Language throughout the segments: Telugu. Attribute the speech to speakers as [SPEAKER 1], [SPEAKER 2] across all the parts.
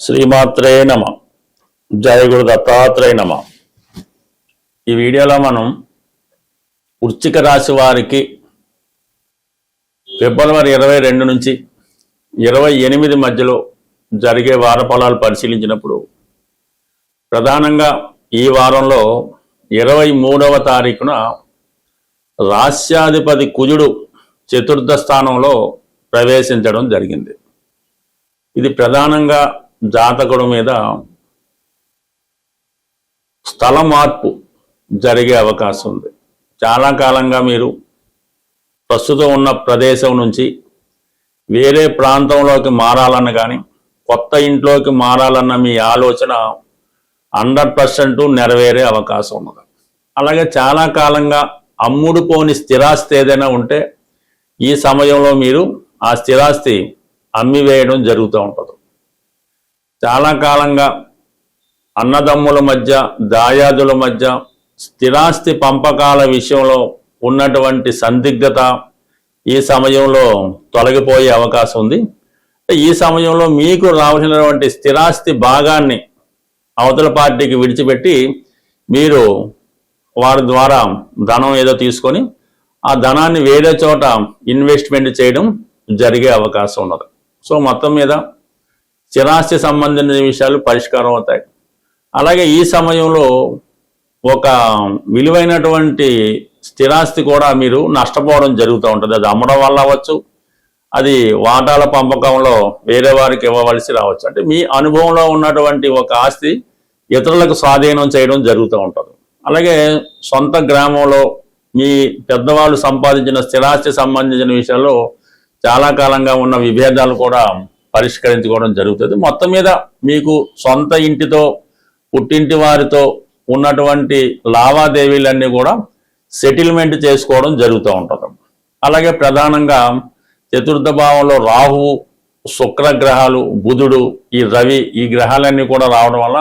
[SPEAKER 1] శ్రీమాత్రే నమ. జయ గురు దత్తాత్రేయ నమ. ఈ వీడియోలో మనం వృశ్చిక రాశి వారికి ఫిబ్రవరి 22 నుంచి 28 మధ్యలో జరిగే వార ఫలాలు పరిశీలించినప్పుడు ప్రధానంగా ఈ వారంలో 23వ తారీఖున రాస్యాధిపతి కుజుడు చతుర్థ స్థానంలో ప్రవేశించడం జరిగింది. ఇది ప్రధానంగా జాతకుడు మీద స్థల మార్పు జరిగే అవకాశం ఉంది. చాలా కాలంగా మీరు ప్రస్తుతం ఉన్న ప్రదేశం నుంచి వేరే ప్రాంతంలోకి మారాలన్న కానీ కొత్త ఇంట్లోకి మారాలన్న మీ ఆలోచన 100% నెరవేరే అవకాశం ఉన్నది. అలాగే చాలా కాలంగా అమ్ముడు పోని స్థిరాస్తి ఏదైనా ఉంటే ఈ సమయంలో మీరు ఆ స్థిరాస్తి అమ్మివేయడం జరుగుతూ ఉంటుంది. చాలా కాలంగా అన్నదమ్ముల మధ్య దాయాదుల మధ్య స్థిరాస్తి పంపకాల విషయంలో ఉన్నటువంటి సందిగ్ధత ఈ సమయంలో తొలగిపోయే అవకాశం ఉంది. ఈ సమయంలో మీకు రావాల్సినటువంటి స్థిరాస్తి భాగాన్ని అవతల పార్టీకి విడిచిపెట్టి మీరు వారి ద్వారా ధనం ఏదో తీసుకొని ఆ ధనాన్ని వేరే చోట ఇన్వెస్ట్మెంట్ చేయడం జరిగే అవకాశం ఉన్నది. సో మొత్తం మీద స్థిరాస్తి సంబంధించిన విషయాలు పరిష్కారం అవుతాయి. అలాగే ఈ సమయంలో ఒక విలువైనటువంటి స్థిరాస్తి కూడా మీరు నష్టపోవడం జరుగుతూ ఉంటుంది. అది అమ్మడం వల్ల అవ్వచ్చు, అది వాటాల పంపకంలో వేరే వారికి ఇవ్వవలసి రావచ్చు. అంటే మీ అనుభవంలో ఉన్నటువంటి ఒక ఆస్తి ఇతరులకు స్వాధీనం చేయడం జరుగుతూ ఉంటుంది. అలాగే సొంత గ్రామంలో మీ పెద్దవాళ్ళు సంపాదించిన స్థిరాస్తి సంబంధించిన విషయాల్లో చాలా కాలంగా ఉన్న విభేదాలు కూడా పరిష్కరించుకోవడం జరుగుతుంది. మొత్తం మీద మీకు సొంత ఇంటితో పుట్టింటి వారితో ఉన్నటువంటి లావాదేవీలన్నీ కూడా సెటిల్మెంట్ చేసుకోవడం జరుగుతూ ఉంటుంది. అలాగే ప్రధానంగా చతుర్థ భావంలో రాహువు, శుక్రగ్రహాలు, బుధుడు, ఈ రవి, ఈ గ్రహాలన్నీ కూడా రావడం వల్ల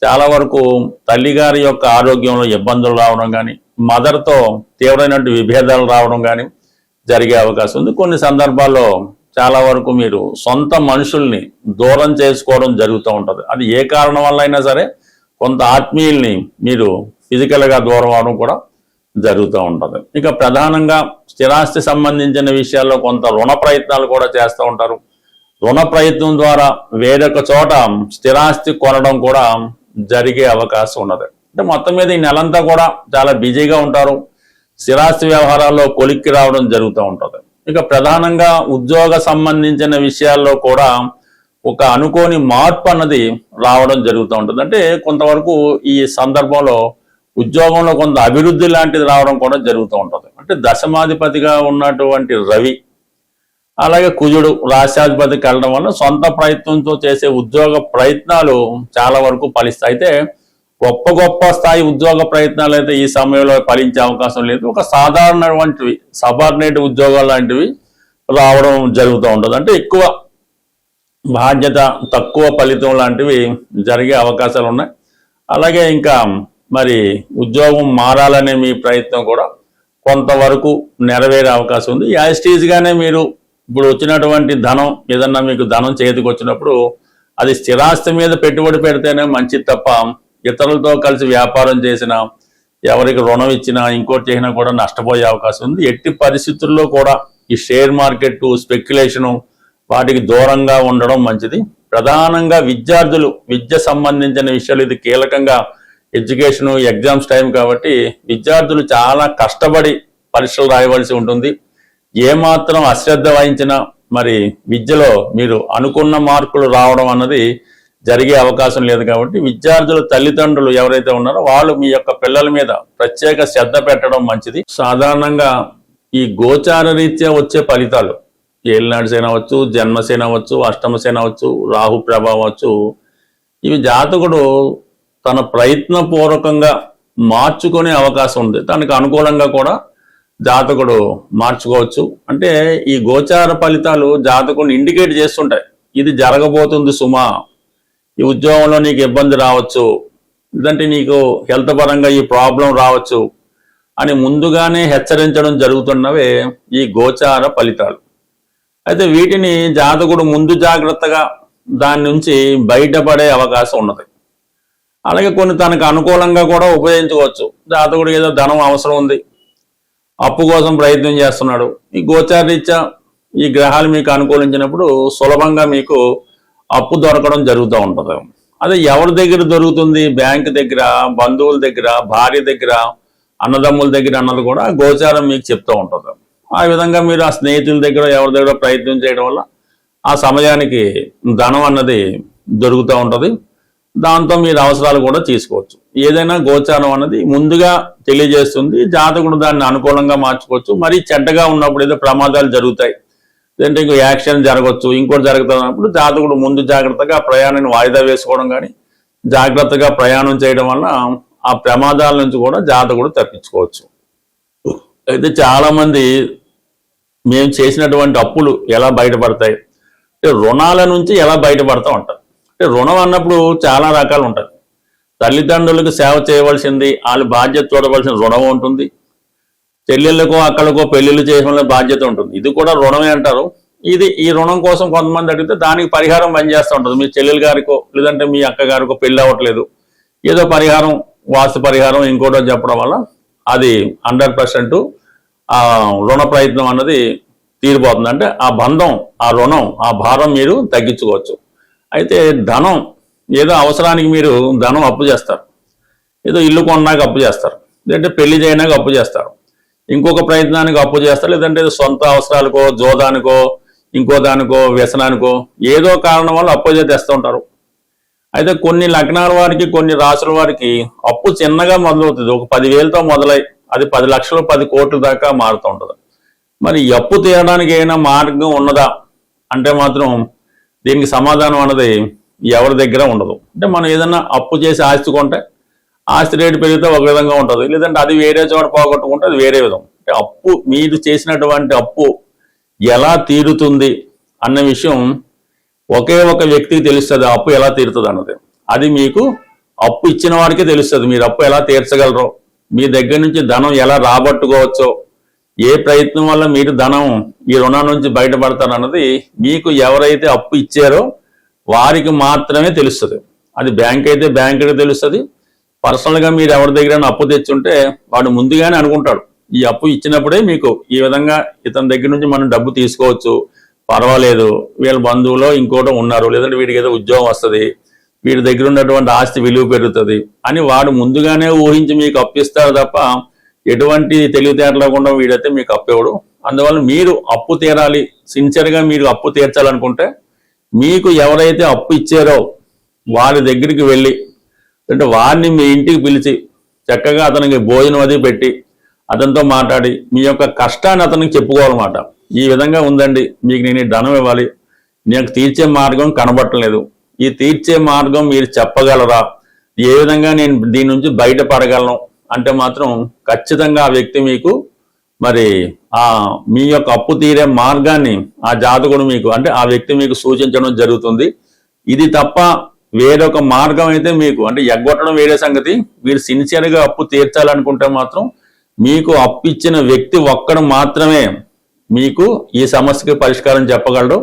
[SPEAKER 1] చాలా వరకు తల్లిగారి యొక్క ఆరోగ్యంలో ఇబ్బందులు రావడం కానీ మదర్తో తీవ్రమైనటువంటి విభేదాలు రావడం కానీ జరిగే అవకాశం ఉంది. కొన్ని సందర్భాల్లో చాలా వరకు మీరు సొంత మనుషుల్ని దూరం చేసుకోవడం జరుగుతూ ఉంటుంది. అది ఏ కారణం వల్ల అయినా సరే కొంత ఆత్మీయుల్ని మీరు ఫిజికల్గా దూరం అవడం కూడా జరుగుతూ ఉంటుంది. ఇక ప్రధానంగా స్థిరాస్తి సంబంధించిన విషయాల్లో కొంత రుణ ప్రయత్నాలు కూడా చేస్తూ ఉంటారు. రుణ ప్రయత్నం ద్వారా వేరొక చోట స్థిరాస్తి కొనడం కూడా జరిగే అవకాశం ఉన్నది. అంటే మొత్తం మీద ఈ నెలంతా కూడా చాలా బిజీగా ఉంటారు. స్థిరాస్తి వ్యవహారాల్లో కొలిక్కి రావడం జరుగుతూ ఉంటుంది. ఇక ప్రధానంగా ఉద్యోగ సంబంధించిన విషయాల్లో కూడా ఒక అనుకోని మార్పు అన్నది రావడం జరుగుతూ ఉంటుంది. అంటే కొంతవరకు ఈ సందర్భంలో ఉద్యోగంలో కొంత అభివృద్ధి లాంటిది రావడం కూడా జరుగుతూ ఉంటుంది. అంటే దశమాధిపతిగా ఉన్నటువంటి రవి అలాగే కుజుడు రాశ్యాధిపతికి వెళ్ళడం వల్ల సొంత ప్రయత్నంతో చేసే ఉద్యోగ ప్రయత్నాలు చాలా వరకు ఫలిస్తాయి. అయితే గొప్ప గొప్ప స్థాయి ఉద్యోగ ప్రయత్నాలు అయితే ఈ సమయంలో ఫలించే అవకాశం లేదు. ఒక సాధారణమైనవి సబార్డినేట్ ఉద్యోగాలు లాంటివి రావడం జరుగుతూ ఉంటుంది. అంటే ఎక్కువ బాధ్యత తక్కువ ఫలితం లాంటివి జరిగే అవకాశాలు ఉన్నాయి. అలాగే ఇంకా మరి ఉద్యోగం మారాలనే మీ ప్రయత్నం కూడా కొంతవరకు నెరవేరే అవకాశం ఉంది. యాజిటీజ్గానే మీరు ఇప్పుడు వచ్చినటువంటి ధనం ఏదన్నా మీకు ధనం చేతికి వచ్చినప్పుడు అది స్థిరాస్తి మీద పెట్టుబడి పెడితేనే మంచిది తప్ప ఇతరులతో కలిసి వ్యాపారం చేసినా ఎవరికి రుణం ఇచ్చినా ఇంకోటి చేసినా కూడా నష్టపోయే అవకాశం ఉంది. ఎట్టి పరిస్థితుల్లో కూడా ఈ షేర్ మార్కెట్ స్పెక్యులేషను వాటికి దూరంగా ఉండడం మంచిది. ప్రధానంగా విద్యార్థులు విద్య సంబంధించిన విషయాలు ఇది కీలకంగా ఎడ్యుకేషను ఎగ్జామ్స్ టైం కాబట్టి విద్యార్థులు చాలా కష్టపడి పరీక్షలు రాయవలసి ఉంటుంది. ఏమాత్రం అశ్రద్ధ వహించినా మరి విద్యలో మీరు అనుకున్న మార్కులు రావడం అన్నది జరిగే అవకాశం లేదు. కాబట్టి విద్యార్థుల తల్లిదండ్రులు ఎవరైతే ఉన్నారో వాళ్ళు మీ యొక్క పిల్లల మీద ప్రత్యేక శ్రద్ధ పెట్టడం మంచిది. సాధారణంగా ఈ గోచార రీత్యా వచ్చే ఫలితాలు ఏలినాడు అవచ్చు, జన్మసేన అవచ్చు, అష్టమసేన అవచ్చు, రాహు ప్రభావం అవచ్చు, ఇవి జాతకుడు తన ప్రయత్నపూర్వకంగా మార్చుకునే అవకాశం ఉంది. తనకు అనుకూలంగా కూడా జాతకుడు మార్చుకోవచ్చు. అంటే ఈ గోచార ఫలితాలు జాతకుడిని ఇండికేట్ చేస్తుంటాయి. ఇది జరగబోతుంది సుమా, ఈ ఉద్యోగంలో నీకు ఇబ్బంది రావచ్చు, లేదంటే నీకు హెల్త్ పరంగా ఈ ప్రాబ్లం రావచ్చు అని ముందుగానే హెచ్చరించడం జరుగుతున్నవే ఈ గోచార ఫలితాలు. అయితే వీటిని జాతకుడు ముందు జాగ్రత్తగా దాని నుంచి బయటపడే అవకాశం ఉన్నది. అలాగే కొన్ని తనకు అనుకూలంగా కూడా ఉపయోగించుకోవచ్చు. జాతకుడు ఏదో ధనం అవసరం ఉంది, అప్పు కోసం ప్రయత్నం చేస్తున్నాడు, ఈ గోచారరీత్యా ఈ గ్రహాలు మీకు అనుకూలించినప్పుడు సులభంగా మీకు అప్పు దొరకడం జరుగుతూ ఉంటుంది. అదే ఎవరి దగ్గర దొరుకుతుంది? బ్యాంక్ దగ్గర, బంధువుల దగ్గర, భార్య దగ్గర, అన్నదమ్ముల దగ్గర అన్నది కూడా గోచారం మీకు చెప్తూ ఉంటుంది. ఆ విధంగా మీరు ఆ స్నేహితుల దగ్గర ఎవరి దగ్గర ప్రయత్నం చేయడం వల్ల ఆ సమయానికి ధనం అన్నది దొరుకుతూ ఉంటుంది. దాంతో మీరు అవసరాలు కూడా తీసుకోవచ్చు. ఏదైనా గోచారం అన్నది ముందుగా తెలియజేస్తుంది. జాతకుడు దాన్ని అనుకూలంగా మార్చుకోవచ్చు. మరీ చెడ్డగా ఉన్నప్పుడు ఏదో ప్రమాదాలు జరుగుతాయి, లేదంటే ఇంకో యాక్సిడెంట్ జరగవచ్చు, ఇంకోటి జరుగుతున్నప్పుడు జాతకుడు ముందు జాగ్రత్తగా ప్రయాణాన్ని వాయిదా వేసుకోవడం కానీ జాగ్రత్తగా ప్రయాణం చేయడం వల్ల ఆ ప్రమాదాల నుంచి కూడా జాతకుడు తప్పించుకోవచ్చు. అయితే చాలామంది మేము చేసినటువంటి అప్పులు ఎలా బయటపడతాయి, రుణాల నుంచి ఎలా బయటపడతా ఉంటారు. రుణం అన్నప్పుడు చాలా రకాలు ఉంటాయి. తల్లిదండ్రులకు సేవ చేయవలసింది, వాళ్ళు బాధ్యత చూడవలసిన రుణం ఉంటుంది. చెల్లెళ్ళకో అక్కలకో పెళ్లిళ్ళు చేయడం బాధ్యత ఉంటుంది, ఇది కూడా రుణమే అంటారు. ఈ రుణం కోసం కొంతమంది అడిగితే దానికి పరిహారం పనిచేస్తూ ఉంటుంది. మీ చెల్లెలు గారికో లేదంటే మీ అక్క గారికో పెళ్ళి అవ్వట్లేదు, ఏదో పరిహారం, వాస్తు పరిహారం ఇంకోటో చెప్పడం వల్ల అది 100% ఆ రుణ ప్రయత్నం అన్నది తీరిపోతుంది. అంటే ఆ బంధం, ఆ రుణం, ఆ భారం మీరు తగ్గించుకోవచ్చు. అయితే ధనం, ఏదో అవసరానికి మీరు ధనం అప్పు చేస్తారు, ఏదో ఇల్లు కొన్నాక అప్పు చేస్తారు, లేదంటే పెళ్లి చేయడానికి అప్పు చేస్తారు, ఇంకొక ప్రయత్నానికి అప్పు చేస్తారు, లేదంటే సొంత అవసరాలకో, జోదానికో, ఇంకో దానికో, వ్యసనానికో ఏదో కారణం వల్ల అప్పు చేస్తూ ఉంటారు. అయితే కొన్ని లగ్నాల వారికి, కొన్ని రాసుల వారికి అప్పు చిన్నగా మొదలవుతుంది. ఒక 10,000తో మొదలై అది 10 లక్షలు, 10 కోట్ల దాకా మారుతూ ఉంటుంది. మరి ఈ అప్పు తీయడానికి ఏమైనా మార్గం ఉన్నదా అంటే మాత్రం దీనికి సమాధానం అన్నది ఎవరి దగ్గర ఉండదు. అంటే మనం ఏదన్నా అప్పు చేసి ఆస్తి కొంటే ఆస్తి రేటు పెరిగితే ఒక విధంగా ఉంటుంది, లేదంటే అది వేరే చోట పోగొట్టుకుంటే అది వేరే విధం. అంటే అప్పు, మీరు చేసినటువంటి అప్పు ఎలా తీరుతుంది అన్న విషయం ఒకే ఒక వ్యక్తికి తెలుస్తుంది. అప్పు ఎలా తీరుతుంది అన్నది అది మీకు అప్పు ఇచ్చిన వాడికే తెలుస్తుంది. మీరు అప్పు ఎలా తీర్చగలరో, మీ దగ్గర నుంచి ధనం ఎలా రాబట్టుకోవచ్చో, ఏ ప్రయత్నం వల్ల మీరు ధనం ఈ రుణం నుంచి బయటపడతారన్నది మీకు ఎవరైతే అప్పు ఇచ్చారో వారికి మాత్రమే తెలుస్తుంది. అది బ్యాంక్ అయితే బ్యాంకుకి తెలుస్తుంది. పర్సనల్గా మీరు ఎవరి దగ్గర అప్పు తెచ్చుంటే వాడు ముందుగానే అనుకుంటాడు, ఈ అప్పు ఇచ్చినప్పుడే మీకు ఈ విధంగా ఇతని దగ్గర నుంచి మనం డబ్బు తీసుకోవచ్చు, పర్వాలేదు, వీళ్ళ బంధువులో ఇంకోటో ఉన్నారు, లేదంటే వీడికి ఏదో ఉద్యోగం వస్తుంది, వీడి దగ్గర ఉన్నటువంటి ఆస్తి విలువ పెరుగుతుంది అని వాడు ముందుగానే ఊహించి మీకు అప్పిస్తారు తప్ప ఎటువంటి తెలివితేటలు లేకుండా వీడైతే మీకు అప్పు ఇవ్వడు. అందువల్ల మీరు అప్పు తీరాలి, సిన్సియర్గా మీరు అప్పు తీర్చాలనుకుంటే మీకు ఎవరైతే అప్పు ఇచ్చారో వారి దగ్గరికి వెళ్ళి, అంటే వారిని మీ ఇంటికి పిలిచి చక్కగా అతనికి భోజనం అది పెట్టి అతనితో మాట్లాడి మీ యొక్క కష్టాన్ని అతనికి చెప్పుకోవాలన్నమాట. ఈ విధంగా ఉందండి, మీకు నేను ఈ ధనం ఇవ్వాలి, నాకు తీర్చే మార్గం కనబట్టలేదు, ఈ తీర్చే మార్గం మీరు చెప్పగలరా, ఏ విధంగా నేను దీని నుంచి బయటపడగలను అంటే మాత్రం ఖచ్చితంగా ఆ వ్యక్తి మీకు మరి మీ యొక్క అప్పు తీరే మార్గాన్ని ఆ జాతకుడు మీకు, అంటే ఆ వ్యక్తి మీకు సూచించడం జరుగుతుంది. ఇది తప్ప వేరొక మార్గం అయితే మీకు, అంటే ఎగ్గొట్టడం వేరే సంగతి, మీరు సిన్సియర్గా అప్పు తీర్చాలనుకుంటే మాత్రం మీకు అప్పు ఇచ్చిన వ్యక్తి ఒక్కడు మాత్రమే మీకు ఈ సమస్యకి పరిష్కారం చెప్పగలడు.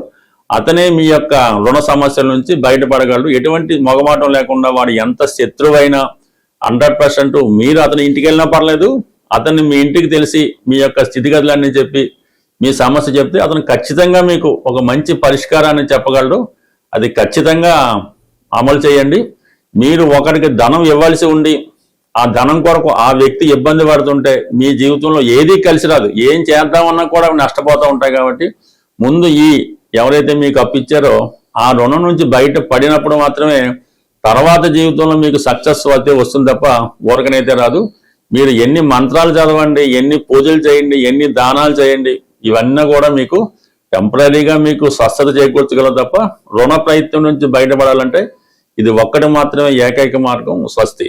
[SPEAKER 1] అతనే మీ యొక్క రుణ సమస్యల నుంచి బయటపడగలడు. ఎటువంటి మొగమాటం లేకుండా వాడు ఎంత శత్రువైనా 100% మీరు అతని ఇంటికి వెళ్ళినా పర్లేదు, అతన్ని మీ ఇంటికి తెలిసి మీ యొక్క స్థితిగతులన్నీ చెప్పి మీ సమస్య చెప్తే అతను ఖచ్చితంగా మీకు ఒక మంచి పరిష్కారాన్ని చెప్పగలడు. అది ఖచ్చితంగా అమలు చేయండి. మీరు ఒకరికి ధనం ఇవ్వాల్సి ఉండి ఆ ధనం కొరకు ఆ వ్యక్తి ఇబ్బంది పడుతుంటే మీ జీవితంలో ఏదీ కలిసి రాదు, ఏం చేద్దామన్నా కూడా నష్టపోతూ ఉంటాయి. కాబట్టి ముందు ఎవరైతే మీకు అప్పిచ్చారో ఆ రుణం నుంచి బయట పడినప్పుడు మాత్రమే తర్వాత జీవితంలో మీకు సక్సెస్ అయితే వస్తుంది తప్ప ఊరకనైతే రాదు. మీరు ఎన్ని మంత్రాలు చదవండి, ఎన్ని పూజలు చేయండి, ఎన్ని దానాలు చేయండి, ఇవన్నీ కూడా మీకు టెంపరీగా మీకు స్వస్థత చేకూర్చగలవు తప్ప రుణ ప్రయత్నం నుంచి బయటపడాలంటే ఇది ఒక్కటి మాత్రమే ఏకైక మార్గం. స్వస్తి.